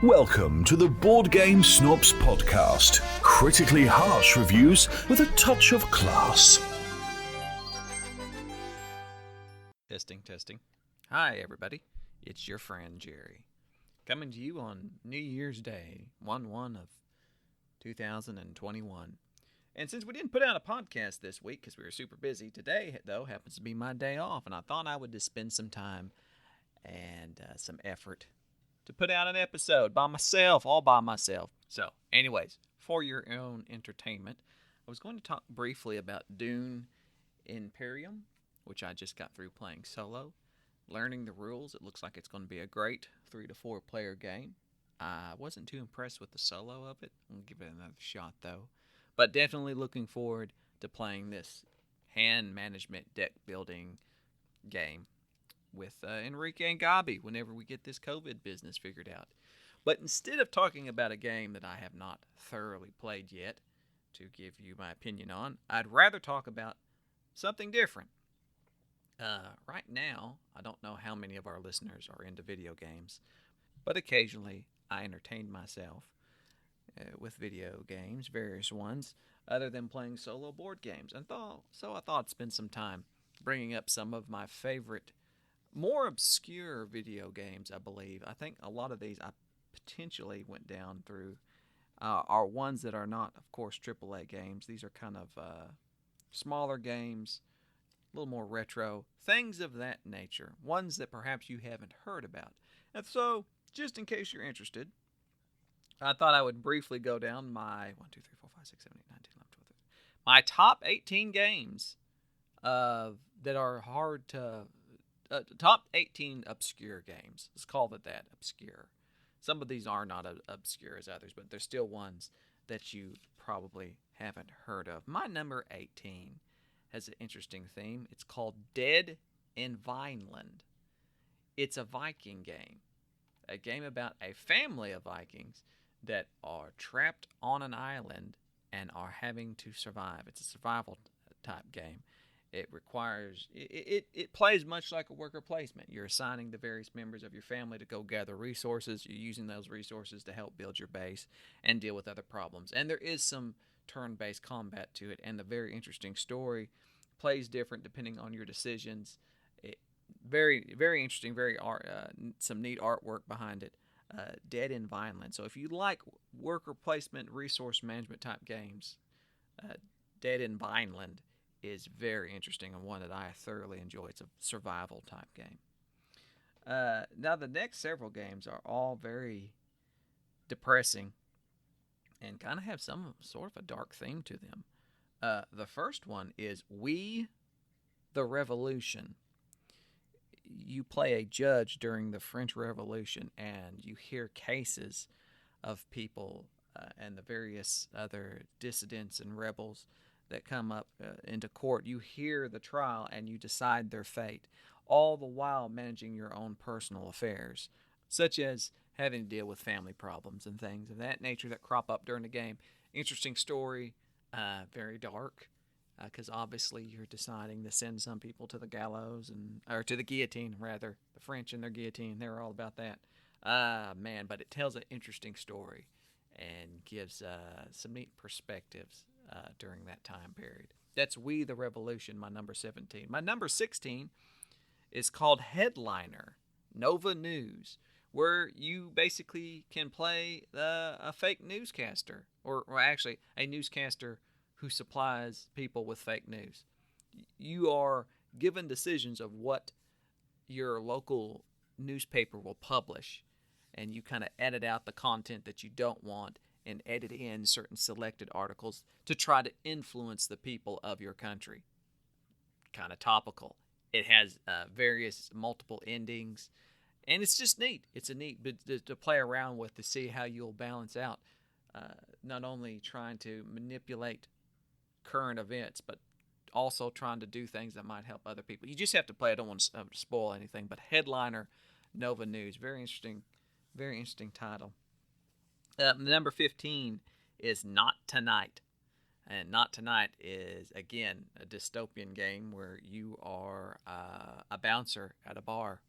Welcome to the Board Game Snobs podcast. Critically harsh reviews with a touch of class. Testing. Hi, everybody. It's your friend, Jerry. Coming to you on New Year's Day, 1/1 of 2021. And since we didn't put out a podcast this week because we were super busy, today, though, happens to be my day off. And I thought I would just spend some time and some effort to put out an episode by myself, all by myself. So, anyways, for your own entertainment, I was going to talk briefly about Dune Imperium, which I just got through playing solo. Learning the rules, it looks like it's going to be a great 3 to 4 player game. I wasn't too impressed with the solo of it. I'm going to give it another shot, though. But definitely looking forward to playing this hand management deck building game with Enrique and Gabi whenever we get this COVID business figured out. But instead of talking about a game that I have not thoroughly played yet to give you my opinion on, I'd rather talk about something different. Right now, I don't know how many of our listeners are into video games, but occasionally I entertain myself with video games, various ones, other than playing solo board games. So I thought I'd spend some time bringing up some of my favorite, more obscure video games, I believe. I think a lot of these I potentially went down through are ones that are not, of course, AAA games. These are kind of smaller games, a little more retro, things of that nature, ones that perhaps you haven't heard about. And so, just in case you're interested, I thought I would briefly go down my my top 18 games that are hard to... top 18 obscure games. Let's call it that, obscure. Some of these are not obscure as others, but they're still ones that you probably haven't heard of. My number 18 has an interesting theme. It's called Dead in Vineland. It's a Viking game. A game about a family of Vikings that are trapped on an island and are having to survive. It's a survival type game. It requires, it plays much like a worker placement. You're assigning the various members of your family to go gather resources. You're using those resources to help build your base and deal with other problems. And there is some turn-based combat to it, and the very interesting story plays different depending on your decisions. Very, very interesting, some neat artwork behind it. Dead in Vineland. So if you like worker placement, resource management type games, Dead in Vineland is very interesting and one that I thoroughly enjoy. It's a survival type game. Now the next several games are all very depressing and kind of have some sort of a dark theme to them. The first one is We the Revolution. You play a judge during the French Revolution, and you hear cases of people and the various other dissidents and rebels that come up into court. You hear the trial, and you decide their fate, all the while managing your own personal affairs, such as having to deal with family problems and things of that nature that crop up during the game. Interesting story, very dark. Because obviously you're deciding to send some people to the gallows, or to the guillotine, rather. The French and their guillotine, they're all about that. But it tells an interesting story and gives some neat perspectives during that time period. That's We the Revolution, my number 17. My number 16 is called Headliner, Nova News, where you basically can play a fake newscaster, or actually a newscaster who supplies people with fake news. You are given decisions of what your local newspaper will publish, and you kind of edit out the content that you don't want and edit in certain selected articles to try to influence the people of your country. Kind of topical. It has multiple endings, and it's just neat. It's a neat bit to play around with to see how you'll balance out not only trying to manipulate current events, but also trying to do things that might help other people. You just have to play. I don't want to spoil anything, but Headliner, Nova News, very interesting title. Number 15 is Not Tonight, and Not Tonight is again a dystopian game where you are a bouncer at a bar,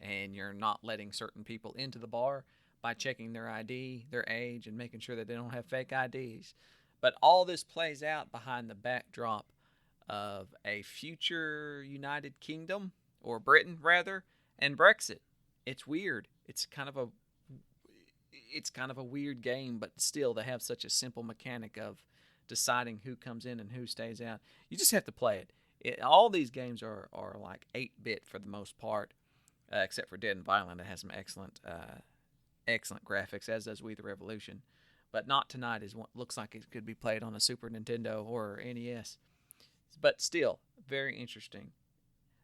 and you're not letting certain people into the bar, by checking their ID, their age, and making sure that they don't have fake IDs. But all this plays out behind the backdrop of a future United Kingdom, or Britain rather, and Brexit. It's weird. It's kind of a weird game, but still they have such a simple mechanic of deciding who comes in and who stays out. You just have to play it. All these games are like 8-bit for the most part, except for Dead and Violent. It has some excellent graphics, as does We the Revolution. But Not Tonight is what looks like it could be played on a Super Nintendo or NES. But still, very interesting.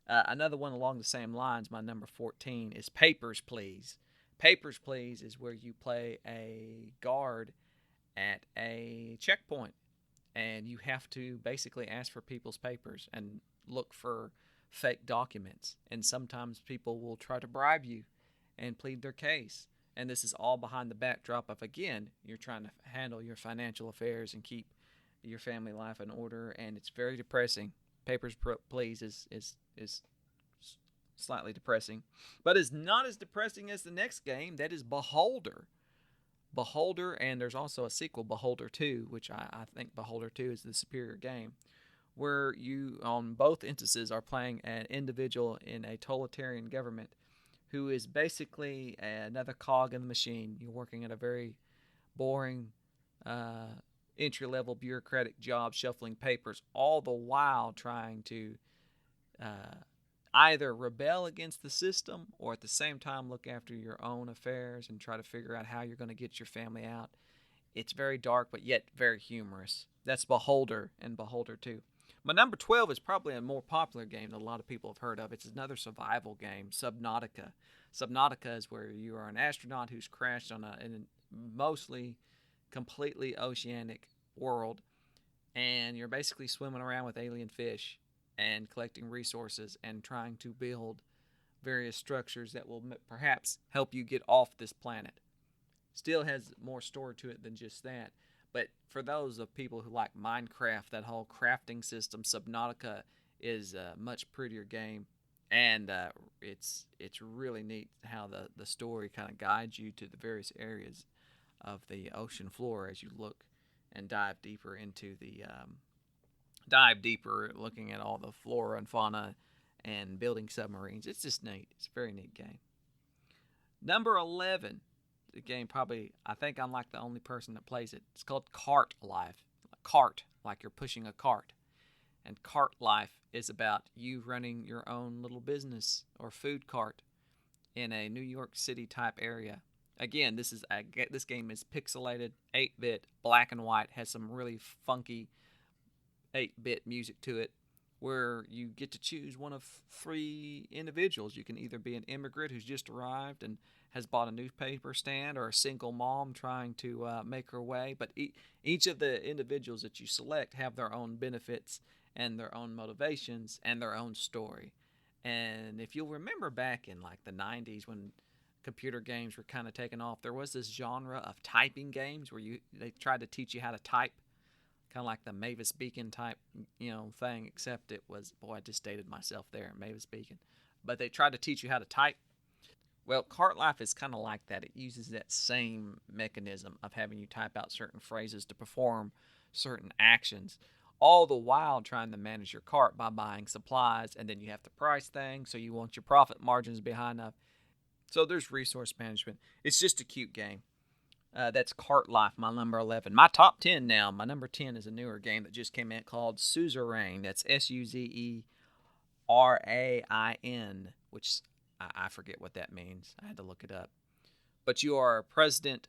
Another one along the same lines, my number 14, is Papers, Please. Papers, Please is where you play a guard at a checkpoint, and you have to basically ask for people's papers and look for fake documents. And sometimes people will try to bribe you and plead their case. And this is all behind the backdrop of, again, you're trying to handle your financial affairs and keep your family life in order, and it's very depressing. Papers, Please is slightly depressing, but is not as depressing as the next game, that is Beholder. Beholder, and there's also a sequel, Beholder 2, which I think Beholder 2 is the superior game, where you, on both instances, are playing an individual in a totalitarian government who is basically another cog in the machine. You're working at a very boring entry-level bureaucratic job, shuffling papers, all the while trying to either rebel against the system or at the same time look after your own affairs and try to figure out how you're going to get your family out. It's very dark, but yet very humorous. That's Beholder and Beholder 2. My number 12 is probably a more popular game that a lot of people have heard of. It's another survival game, Subnautica. Subnautica is where you are an astronaut who's crashed on a mostly completely oceanic world, and you're basically swimming around with alien fish and collecting resources and trying to build various structures that will perhaps help you get off this planet. Still has more story to it than just that, but for those of people who like Minecraft, that whole crafting system, Subnautica is a much prettier game, and it's really neat how the story kind of guides you to the various areas of the ocean floor as you look and dive deeper looking at all the flora and fauna and building submarines. It's just neat. It's a very neat game. Number 11, the game probably, I think I'm like the only person that plays it. It's called Cart Life. Cart, like you're pushing a cart. And Cart Life is about you running your own little business or food cart in a New York City type area. Again, this game is pixelated, 8-bit, black and white, has some really funky 8-bit music to it, where you get to choose one of 3 individuals. You can either be an immigrant who's just arrived and has bought a newspaper stand, or a single mom trying to make her way. But each of the individuals that you select have their own benefits and their own motivations and their own story. And if you'll remember back in like the 90s when computer games were kind of taking off, there was this genre of typing games where they tried to teach you how to type, kind of like the Mavis Beacon type, thing, except it was, boy, I just dated myself there, Mavis Beacon. But they tried to teach you how to type. Well, Cart Life is kind of like that. It uses that same mechanism of having you type out certain phrases to perform certain actions, all the while trying to manage your cart by buying supplies, and then you have to price things, so you want your profit margins to be high enough. So there's resource management. It's just a cute game. That's Cart Life, my number 11. My top 10 now. My number 10 is a newer game that just came out called Suzerain. That's Suzerain, which I forget what that means. I had to look it up. But you are a president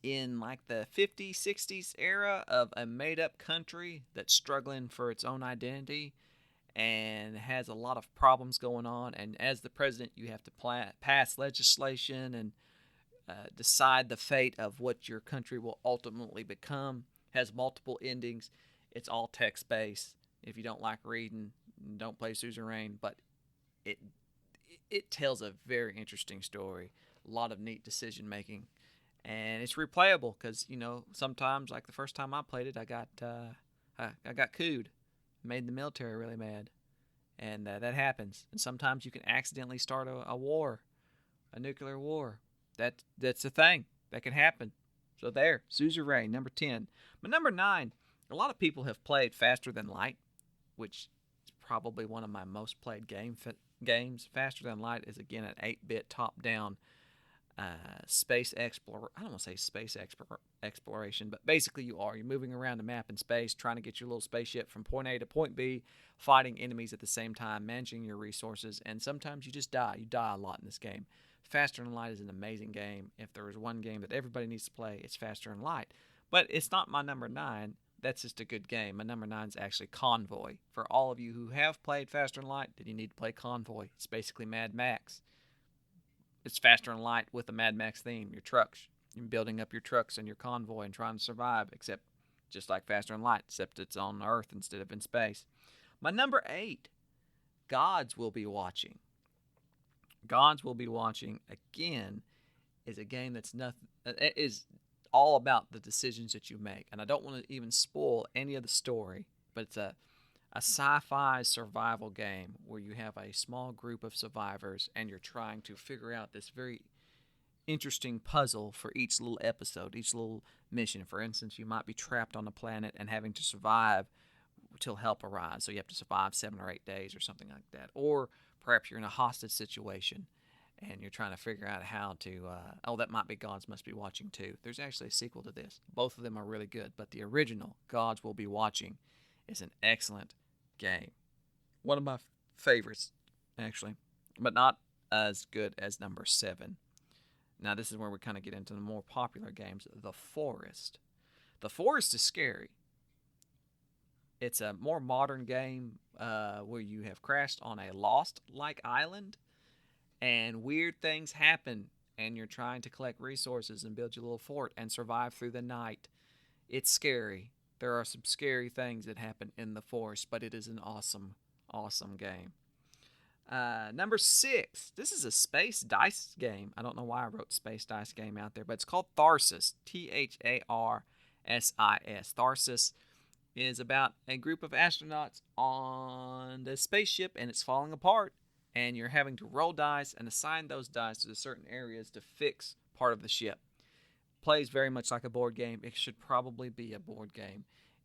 in like the 50s, 60s era of a made-up country that's struggling for its own identity and has a lot of problems going on. And as the president, you have to pass legislation and decide the fate of what your country will ultimately become. Has multiple endings. It's all text-based. If you don't like reading, don't play Suzerain. But it tells a very interesting story. A lot of neat decision-making. And it's replayable because, sometimes, like the first time I played it, I got cooed. Made the military really mad. And that happens. And sometimes you can accidentally start a war, a nuclear war. That's a thing that can happen. So there, Suzerain, number 10. But number 9, a lot of people have played Faster Than Light, which is probably one of my most played games. Faster Than Light is, again, an 8-bit top-down space exploration. I don't want to say space exploration, but basically you're moving around the map in space, trying to get your little spaceship from point A to point B, fighting enemies at the same time, managing your resources, and sometimes you just die. You die a lot in this game. Faster Than Light is an amazing game. If there is one game that everybody needs to play, it's Faster Than Light. But it's not my number 9. That's just a good game. My number 9 is actually Convoy. For all of you who have played Faster Than Light, then you need to play Convoy. It's basically Mad Max. It's Faster Than Light with a Mad Max theme. Your trucks. You're building up your trucks and your convoy and trying to survive, except just like Faster Than Light, except it's on Earth instead of in space. My number 8, Gods Will Be Watching. Gods Will Be Watching, again, is a game that's nothing. It is all about the decisions that you make. And I don't want to even spoil any of the story, but it's a sci-fi survival game where you have a small group of survivors and you're trying to figure out this very interesting puzzle for each little episode, each little mission. For instance, you might be trapped on a planet and having to survive till help arrives. So you have to survive 7 or 8 days or something like that. Or perhaps you're in a hostage situation and you're trying to figure out how to, that might be Gods Must Be Watching too. There's actually a sequel to this. Both of them are really good, but the original, Gods Will Be Watching, is an excellent game. One of my favorites, actually, but not as good as number 7. Now, this is where we kind of get into the more popular games. The Forest. The Forest is scary. It's a more modern game where you have crashed on a Lost-like island, and weird things happen, and you're trying to collect resources and build your little fort and survive through the night. It's scary. There are some scary things that happen in the forest, but it is an awesome, awesome game. Number 6. This is a space dice game. I don't know why I wrote space dice game out there, but it's called Tharsis. Tharsis. Tharsis is about a group of astronauts on the spaceship, and it's falling apart, and you're having to roll dice and assign those dice to the certain areas to fix part of the ship. Plays very much like a board game. It should probably be a board game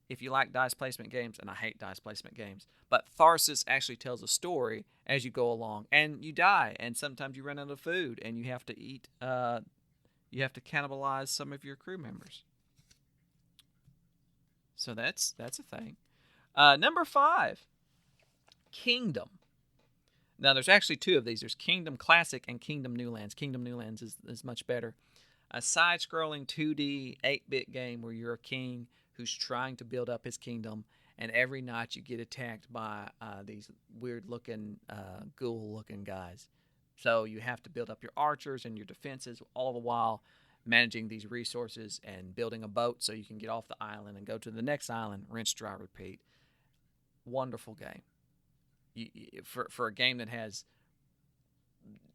if you like dice placement games, and I hate dice placement games. But Tharsis actually tells a story as you go along, and you die, and sometimes you run out of food, and you have to eat. You have to cannibalize some of your crew members. So that's a thing. Number 5, Kingdom. Now, there's actually 2 of these. There's Kingdom Classic and Kingdom New Lands. Kingdom New Lands is much better. A side-scrolling 2D 8-bit game where you're a king who's trying to build up his kingdom, and every night you get attacked by these weird-looking, ghoul-looking guys. So you have to build up your archers and your defenses, all the while managing these resources and building a boat so you can get off the island and go to the next island, rinse, dry, repeat. Wonderful game. For a game that has,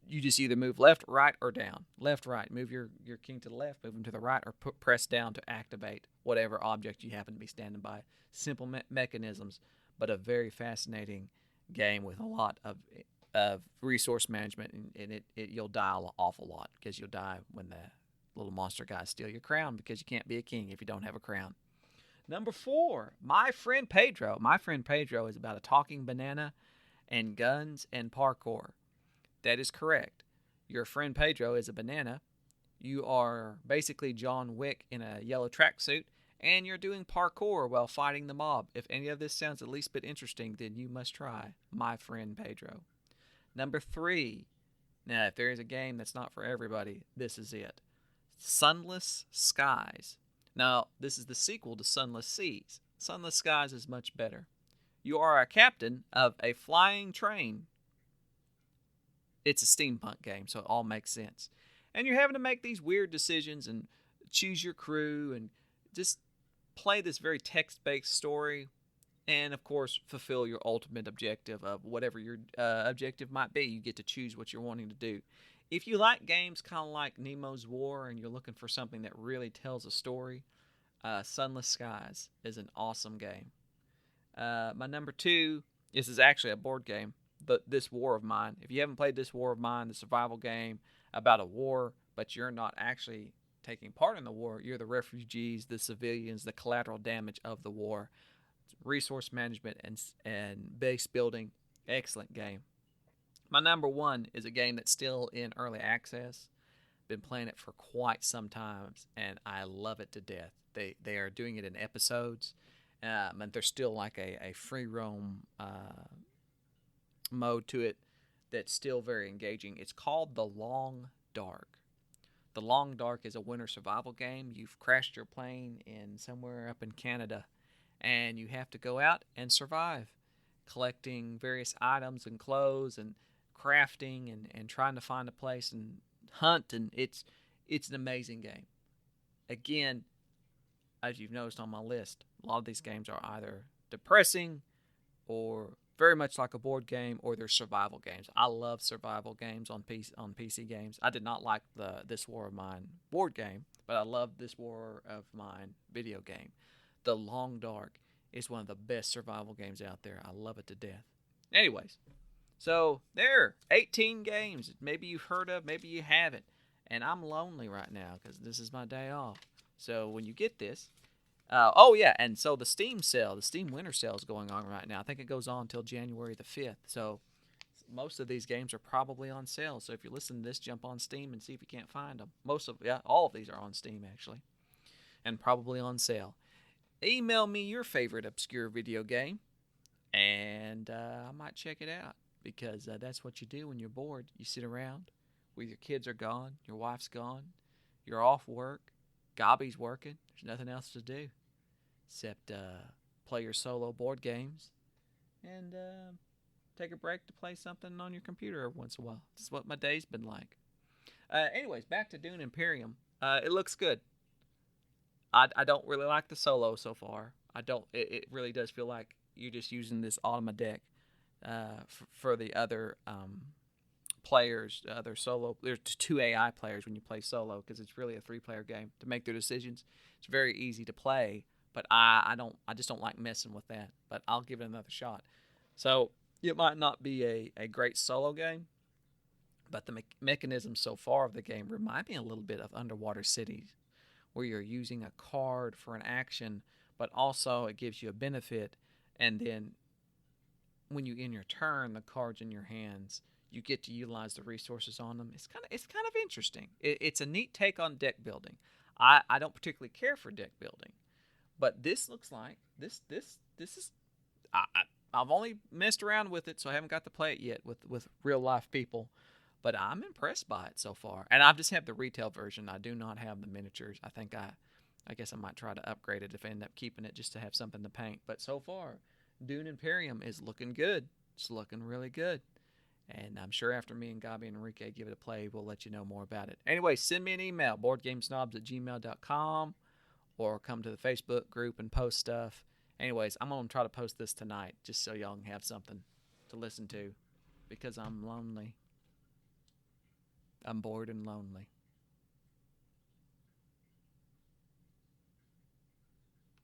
you just either move left, right, or down. Left, right. Move your king to the left, move him to the right, or press down to activate whatever object you happen to be standing by. Simple mechanisms, but a very fascinating game with a lot of resource management, and you'll die an awful lot, because you'll die when the little monster guys steal your crown, because you can't be a king if you don't have a crown. Number 4, My Friend Pedro. My Friend Pedro is about a talking banana and guns and parkour. That is correct. Your friend Pedro is a banana. You are basically John Wick in a yellow tracksuit, and you're doing parkour while fighting the mob. If any of this sounds at least a bit interesting, then you must try My Friend Pedro. Number 3. Now, if there is a game that's not for everybody, this is it. Sunless Skies. Now, this is the sequel to Sunless Seas. Sunless Skies is much better. You are a captain of a flying train. It's a steampunk game, so it all makes sense. And you're having to make these weird decisions and choose your crew and just play this very text-based story. And, of course, fulfill your ultimate objective of whatever your objective might be. You get to choose what you're wanting to do. If you like games kind of like Nemo's War and you're looking for something that really tells a story, Sunless Skies is an awesome game. My number 2, this is actually a board game, This War of Mine. If you haven't played This War of Mine, the survival game about a war but you're not actually taking part in the war. You're the refugees, the civilians, the collateral damage of the war. Resource management and base building. Excellent game. My number one is a game that's still in early access. Been playing it for quite some time, and I love it to death. They are doing it in episodes, and there's still like a free roam mode to it that's still very engaging. It's called The Long Dark. The Long Dark is a winter survival game. You've crashed your plane in somewhere up in Canada, and you have to go out and survive, collecting various items and clothes and crafting and trying to find a place and hunt. And it's an amazing game. Again, as you've noticed on my list, a lot of these games are either depressing or very much like a board game, or they're survival games. I love survival games on PC games. I did not like the This War of Mine board game, but I love This War of Mine video game. The Long Dark is one of the best survival games out there. I love it to death. Anyways, so there, 18 games. Maybe you've heard of, maybe you haven't. And I'm lonely right now because this is my day off. So when you get this, and so the Steam winter sale is going on right now. I think it goes on until January the 5th. So most of these games are probably on sale. So if you listen to this, jump on Steam and see if you can't find them. All of these are on Steam actually, and probably on sale. Email me your favorite obscure video game, and I might check it out, because that's what you do when you're bored. You sit around, your kids are gone, your wife's gone, you're off work, Gobby's working. There's nothing else to do except play your solo board games and take a break to play something on your computer every once in a while. This is what my day's been like. Anyways, back to Dune Imperium. It looks good. I don't really like the solo so far. It really does feel like you're just using this Automa deck for the other players, other solo. There's 2 AI players when you play solo, because it's really a 3-player game to make their decisions. It's very easy to play, but I just don't like messing with that. But I'll give it another shot. So it might not be a great solo game, but the mechanisms so far of the game remind me a little bit of Underwater Cities, where you're using a card for an action, but also it gives you a benefit, and then when you end your turn, the cards in your hands, you get to utilize the resources on them. It's kind of interesting. It's a neat take on deck building. I don't particularly care for deck building, but this looks like this is. I've only messed around with it, so I haven't got to play it yet with real life people. But I'm impressed by it so far. And I just have the retail version. I do not have the miniatures. I guess I might try to upgrade it if I end up keeping it, just to have something to paint. But so far, Dune Imperium is looking good. It's looking really good. And I'm sure after me and Gabi and Enrique give it a play, we'll let you know more about it. Anyway, send me an email, boardgamesnobs@gmail.com, or come to the Facebook group and post stuff. Anyways, I'm going to try to post this tonight, just so y'all can have something to listen to, because I'm lonely. I'm bored and lonely.